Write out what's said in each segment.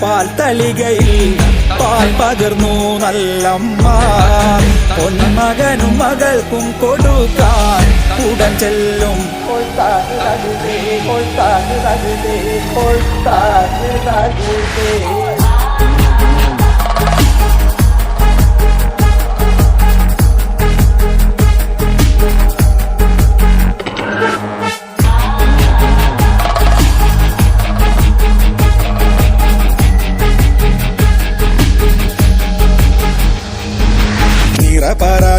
പാൽത്തളികയിൽ പാൽ പകർന്നു നല്ലമ്മ പൊന്മകനും മകൾക്കും കൊടുക്കാൻ ഉടൻ ചെല്ലും.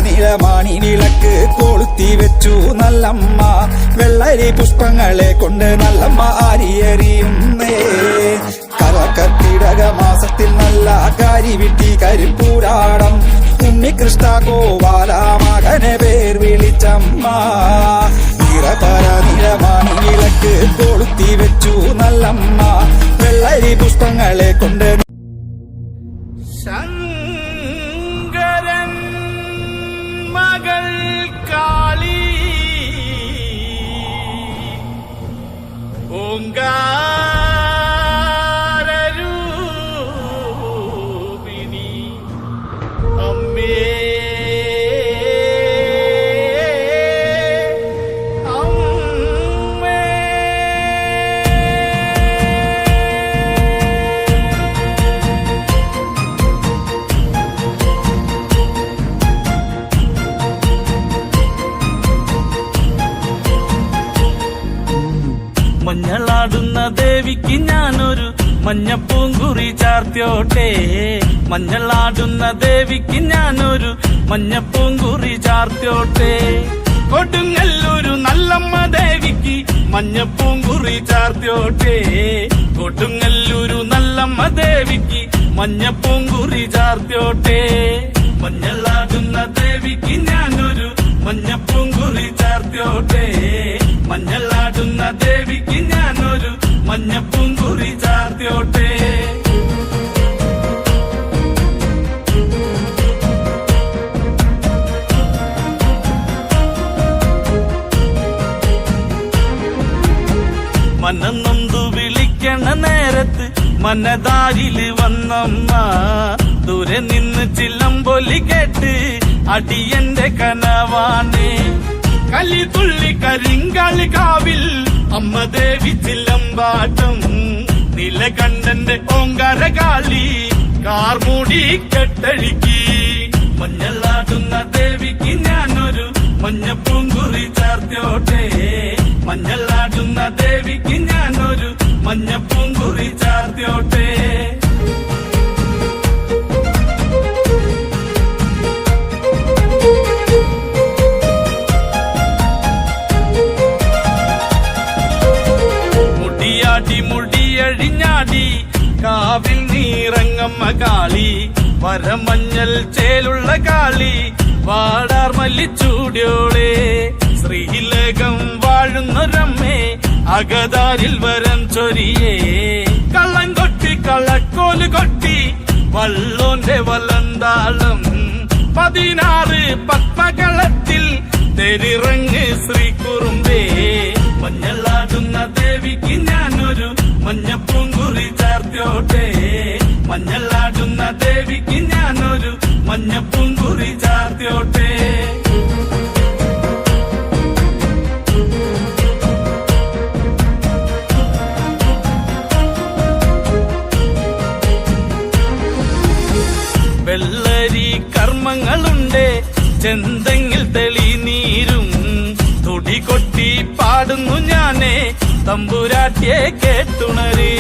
നിലമാണി വിളക്ക് കൊളുത്തി വെച്ചു നല്ലമ്മ. വെള്ളരി പുഷ്പങ്ങളെ കൊണ്ട് നല്ലമ്മ ആരിയെറിയുന്നേ. കർക്കിടക മാസത്തിൽ നല്ല കരിവിട്ടി കരിപ്പൂരാടം ഉണ്ണികൃഷ്ണ ഗോപാല മകനെ പേർ വിളിച്ചമ്മ. നിലമാണി വിളക്ക് കൊളുത്തി വെച്ചു നല്ലമ്മ. വെള്ളരി പുഷ്പങ്ങളെ കൊണ്ട് മകൾ കാളി ഓങ്കാരൂപിണി അമ്മേ മഞ്ഞളാടുന്ന ദേവിക്ക് ഞാനൊരു മഞ്ഞപ്പൂങ്കുറി ചാർത്തിയോട്ടെ. മഞ്ഞളാടുന്ന ദേവിക്ക് ഞാനൊരു മഞ്ഞപ്പൂങ്കുറി ചാർത്തിയോട്ടെ. കൊടുങ്ങല്ലൂരു നല്ലമ്മ ദേവിക്ക് മഞ്ഞപ്പൂങ്കുറി ചാർത്തിയോട്ടെ. കൊടുങ്ങല്ലൂരു നല്ലമ്മ ദേവിക്ക് മഞ്ഞപ്പൂങ്കുറി ചാർത്തിയോട്ടെ. മഞ്ഞളാടുന്ന ദേവിക്ക് ഞാനൊരു മഞ്ഞപ്പൂങ്കുറി ചാർത്തിയോട്ടെ. മഞ്ഞളാടുന്ന ദേവിക്ക് ഞാനൊരു മഞ്ഞപ്പൂങ്കുറി ചാർത്തിയോട്ടെ. മനന്നൊന്തു വിളിക്കണ നേരത്ത് മനതാരില് വന്നമ്മ. ദൂരെ നിന്ന് ചില്ലമ്പൊലി കേട്ട് അടിയന്റെ കനവാണ്. കലിതുള്ളി കരിങ്കാളി കാവിൽ അമ്മ ദേവി ചില്ലമ്പാട്ടം. നിലകണ്ഠന്റെ ഓങ്കാരകാളി കാർമൂടി കെട്ടഴിക്കി. മഞ്ഞളാടുന്ന ദേവിക്ക് ഞാനൊരു മഞ്ഞപ്പൂങ്കുറി ചാർത്തിയോട്ടെ. മഞ്ഞളാടുന്ന ദേവിക്ക് ഞാനൊരു മഞ്ഞപ്പൂങ്കുറി ചാർത്തിയോട്ടെ. മുടിയഴിഞ്ഞാടി കാവിൽ നീറങ്ങമ്മ കാളി. വരമഞ്ഞൽ ചേലുള്ള കാളി വാടാർ മല്ലിച്ചൂടിയോളെ. ശ്രീലകം വാഴുന്നൊരമ്മേ അകതാരിൽ വരം ചൊരിയേ. കള്ളം കൊട്ടി കളക്കോല് കൊട്ടി വള്ളോന്റെ വലന്താളം. 16 പത്മകളത്തിൽ തെരിറങ്ങ് ശ്രീകുറുമ്പേ. മഞ്ഞളാടുന്ന ദേവിക്ക് ഞാനൊരു മഞ്ഞപ്പൂങ്കുറി ചാർത്തിയോ ചെന്തെങ്ങിൽ തെളിനീരും തുടി കൊട്ടി പാടുന്നു ഞാനേ തമ്പുരാട്ടിയെ കേട്ടുണര്.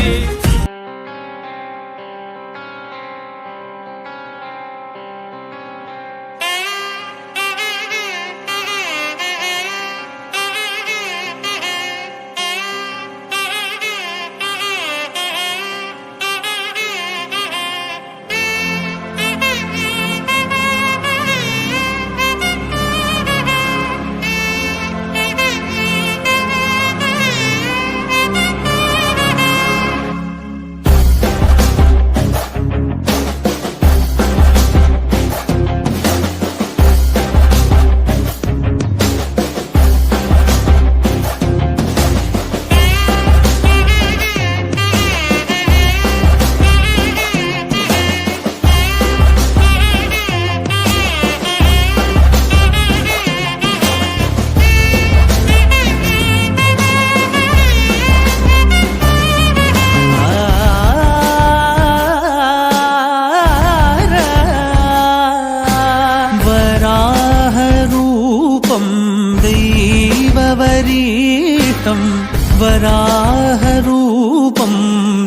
വരാഹരൂപം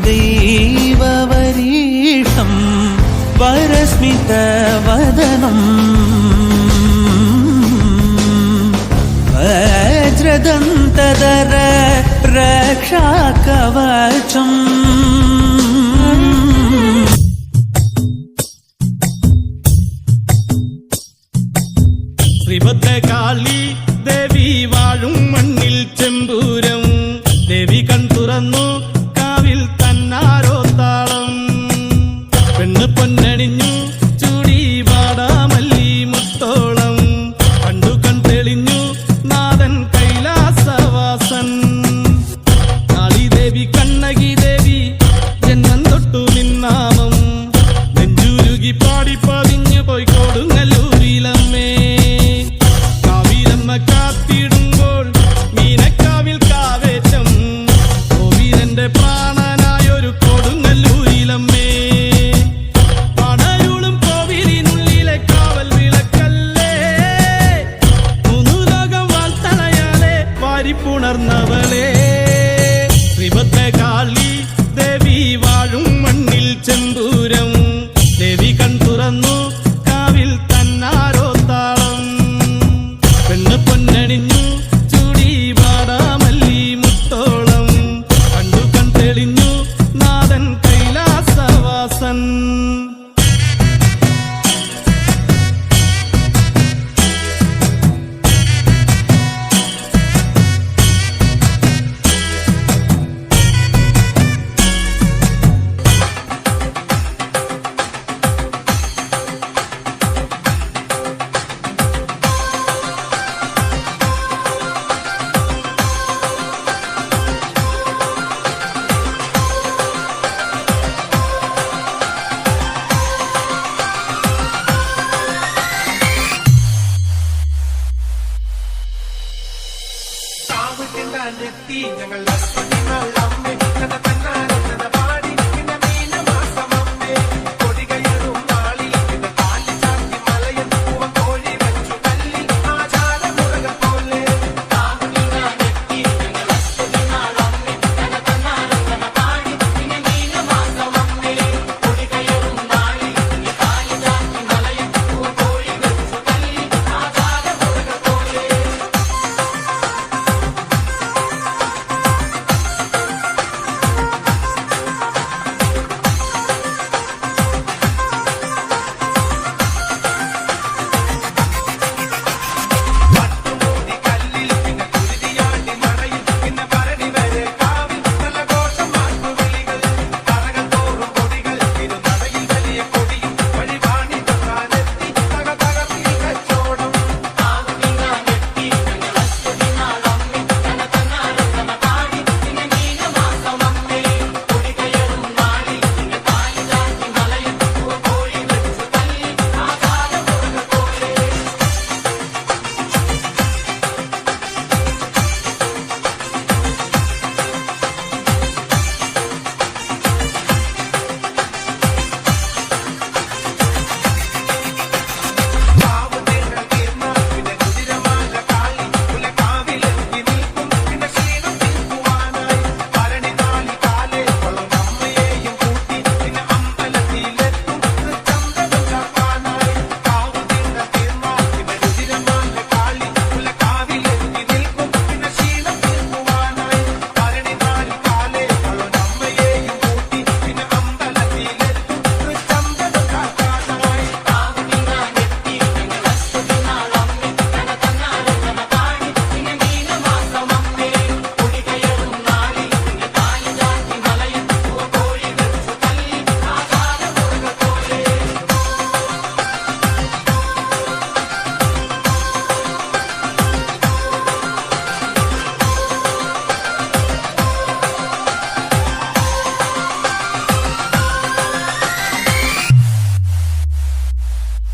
ദൈവവരീഷ്ടം വരസ്മിതവദനം വജ്രദന്തധര രക്ഷാകവചം ശ്രീഭദ്രകാളി ദേവി വാഴും മണ്ണിൽ ചെമ്പൂരം ദേവി കൺ തുറന്നു കാവിൽ തന്നാരോ താളം പെണ്ണ് പൊന്നണിഞ്ഞു ചൂടി വാടാമല്ലി മുത്തോളം കണ്ടു കൺ തെളിഞ്ഞു നാഥൻ കൈലാസവാസൻ കാളി ദേവി കണ്ണകി ദേവി ജന്മം തൊട്ടു നിന്നാമം നെഞ്ചുരുകി പാടി പതിഞ്ഞു പോയി കൊടുങ്ങല്ലൂരിലമ്മേ കാവിലമ്മ കാത്തിടുമ്പോൾ മീനക്കാവിൽ കാവേറ്റം കോവിലന്റെ പ്രാണനായൊരു കൊടുങ്ങല്ലൂരിലമ്മേ പടരുളും കോവിലിനുള്ളിലെ കാവൽ വിളക്കല്ലേ മൂന്നു ലോകം വാൾത്തലയാലെ വാരിപ്പുണർന്നവളെ ശ്രീഭദ്രകാളി ദേവി വാഴും മണ്ണിൽ ചെമ്പൂരം ദേവി കൺ തുറന്നു കാവിൽ തന്നാരോ താളം പെണ്ണ് പൊന്നണിഞ്ഞു ചൂടി വാടാമല്ലി മുത്തോളം കണ്ടു കൺ തെളിഞ്ഞു നാഥൻ കൈലാസവാസൻ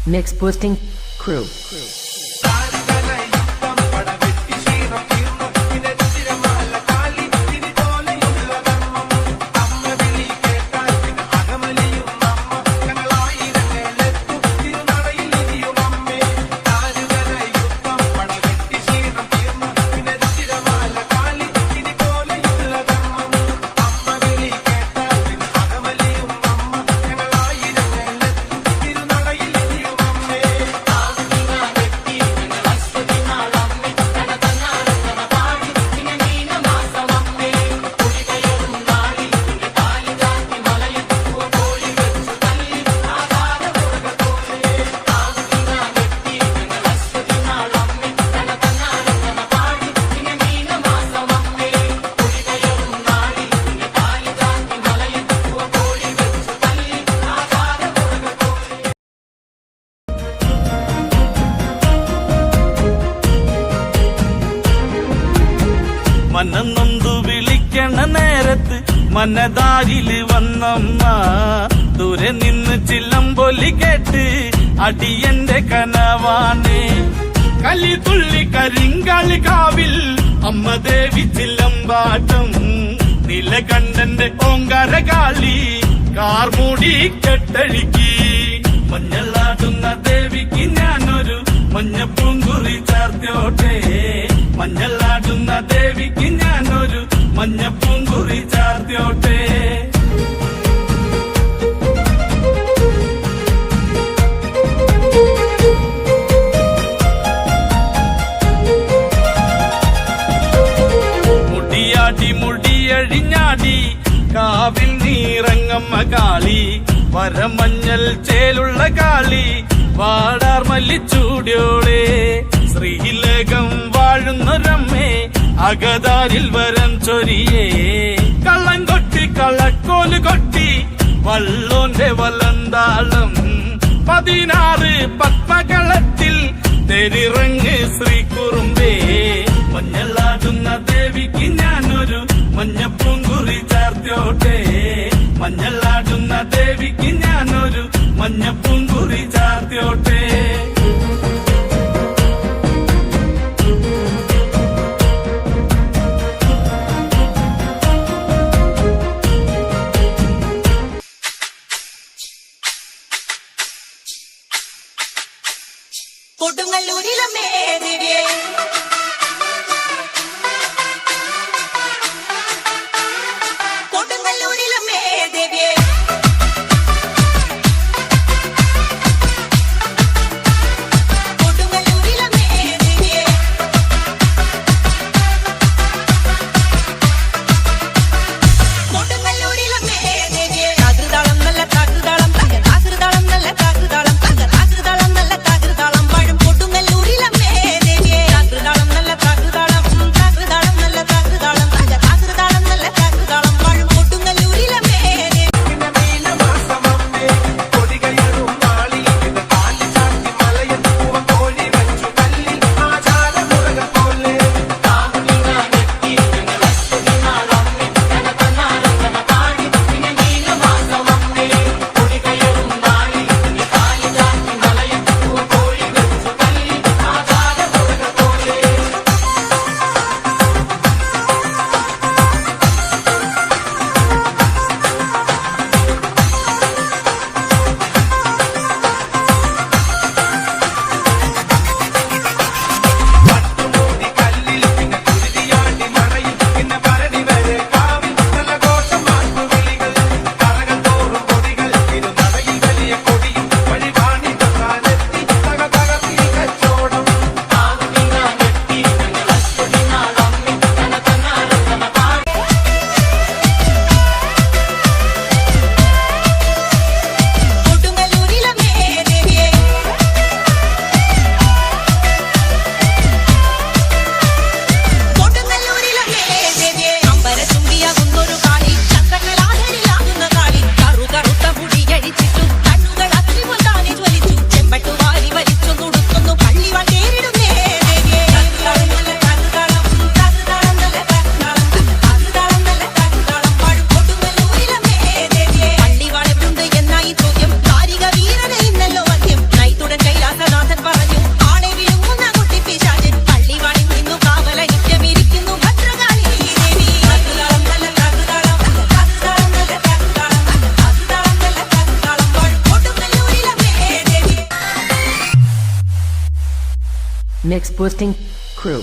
Mix boosting crew. മനന്നൊന്തു വിളിക്കണ നേരത്ത് മനദാരില് വന്നമ്മ ദൂരെ നിന്ന് ചില്ലമ്പൊലി കേട്ട് അടിയന്റെ കനവാണ് കലി തുള്ളി കരിങ്കാളി കാവിൽ അമ്മ ദേവി ചില്ലമ്പാട്ടം നിലകണ്ഠന്റെ ഓങ്കാര കാളി കാർമൂടി കെട്ടഴിക്കി മഞ്ഞളാടുന്ന ദേവിക്ക് ഞാനൊരു മഞ്ഞപ്പൂങ്കുറി ചാർത്തോട്ടെ മഞ്ഞളാടുന്ന ദേവിക്ക് ഞാനൊരു മഞ്ഞപ്പൂങ്കുറി ചാർത്തോട്ടെ മുടിയാടി മുടിയഴിഞ്ഞാടി കാവിൽ നീറങ്ങമ്മ കാളി വരമഞ്ഞൽ ചേലുള്ള കാളി വാടാർ മല്ലിച്ചൂടിയോളെ ശ്രീലകം വാഴുന്നൊരമ്മേ അകതാരിൽ വരം ചൊരിയേ കള്ളം കൊട്ടി കളക്കോല് കൊട്ടി വള്ളോന്റെ വലന്താളം 16 പത്മകളത്തിൽ തെരിറങ്ങ് ശ്രീകുറുമ്പേ മഞ്ഞളാടുന്ന ദേവിക്ക് ഞാനൊരു മഞ്ഞപ്പൂങ്കുറി ചാർത്തോട്ടെ മഞ്ഞളാടുന്ന ദേവിക്ക് ഞാനൊരു മഞ്ഞപ്പൂങ്കുറി ചാർത്തോട്ടെ കൊടുങ്ങല്ലൂരിലമ്മേ ദേവിയേ കൊടുങ്ങല്ലൂരിലമ്മേ ദേവിയേ കൊടുങ്ങല്ലൂരിലമ്മേ ദേവിയേ കൊടുങ്ങല്ലൂരിലമ്മേ ദേവിയേ താകൃതാളം നല്ല താകൃതാളം താകൃതാളം നല്ല താകൃതാളം താകൃതാളം നല്ല താകൃതാളം വാഴും കൊടുങ്ങല്ലൂരിലമ്മേ ദേവിയേ താകൃതാളം Mix Boosting Crew.